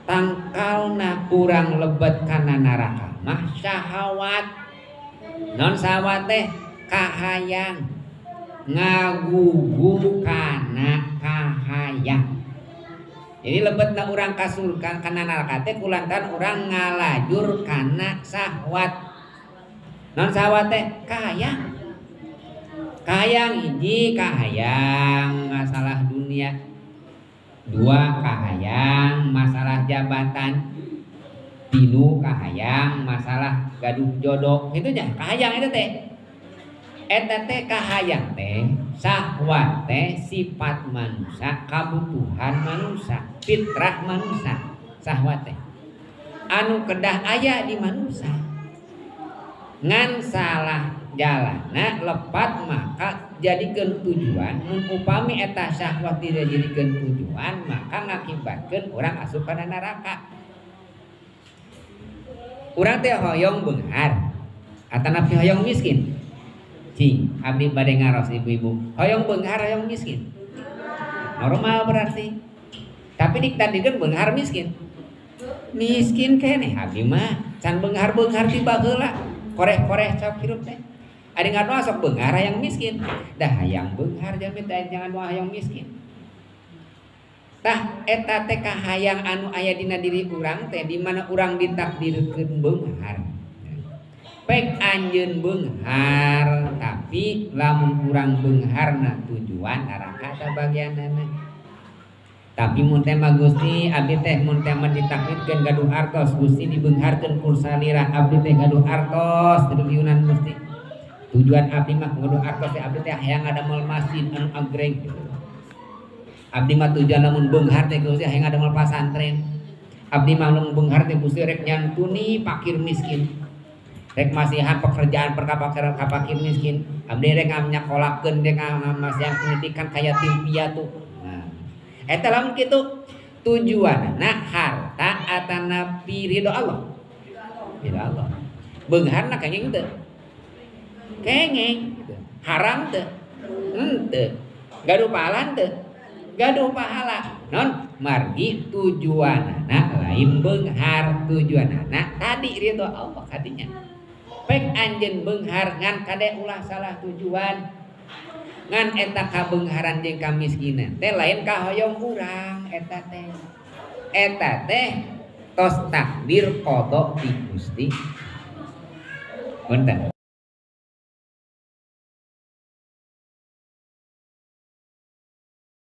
tangkalna kurang lebet kana neraka mah syahwat. Non syahwat teh kahayang ngagugu kana kahayang. Jadi lebetna urang ka surga kana neraka teh kulantaran urang ngalajur kana syahwat. Non syahwat teh kahayang. Kahayang hiji kahayang masalah dunia. Dua kahayang masalah jabatan. Tilu kahayang masalah gaduh jodoh. Itu nya kahayang itu teh. Eta teh kahayang teh syahwat teh sifat manusia, kabutuhan manusia, fitrah manusia. Syahwat teh anu kedah aya di manusia. Ngan salah jalana lepat maka jadikeun tujuan. Mun upami eta syahwat tidak jadikeun tujuan maka ngakibatkeun urang asup kana neraka. Urang teh hoyong beunghar atanapi hoyong miskin. Cing, abdi bade ngaros ibu-ibu. Hoyong beunghar hoyong miskin. Normal berarti. Tapi diktandikeun beunghar miskin. Miskin keneh abdi mah can beunghar-beunghar tiba heula. Koreh-koreh sok hirup teh. Adi ngadoa sok beunghar hayang miskin. Dah hayang beunghar jami teh jangan doa hayang miskin. Tah eta teh kahayang anu aya dina diri urang teh di mana urang ditakdirkeun beunghar. Pek anjeun beunghar tapi lamun urang beungharna tujuan neraka ta bagianana. Tapi mun teh mah Gusti abdi teh mun teh mah ditakdirkeun gaduh artos Gusti dibeungharkeun kursalira abdi teh gaduh artos triliunan Gusti. Tujuan abdi mah gaduh artos teh abdi teh hayang ngadamel masjid anu agreng gitu. Abdi mah tujuan lamun beunghar teh Gusti hayang ngadamel pasantren. Abdi mah lamun beunghar teh Gusti rek nyantuni fakir miskin. Rek masihan pekerjaan perkara fakir miskin. Abdi rek nyakolahkeun rek masihan pendidikan kaya tim piatu. Nah, eta lamun kitu tujuanna harta atanapi ridho Allah. Ridho Allah. Beungharna kenging teu? Kenging. Haram teu? Henteu. Gaduh pahala teu? Gaduh pahala. Non margi tujuanna lain beunghar, tujuanna tadi ridho Allah kadinya. Pek anjeun beunghar ngan kade ulah salah tujuan. Ngan eta kabeungharan jeung kamiskinan teh lain ka hoyong urang eta teh. Eta teh tos takdir qada ti Gusti. Punten.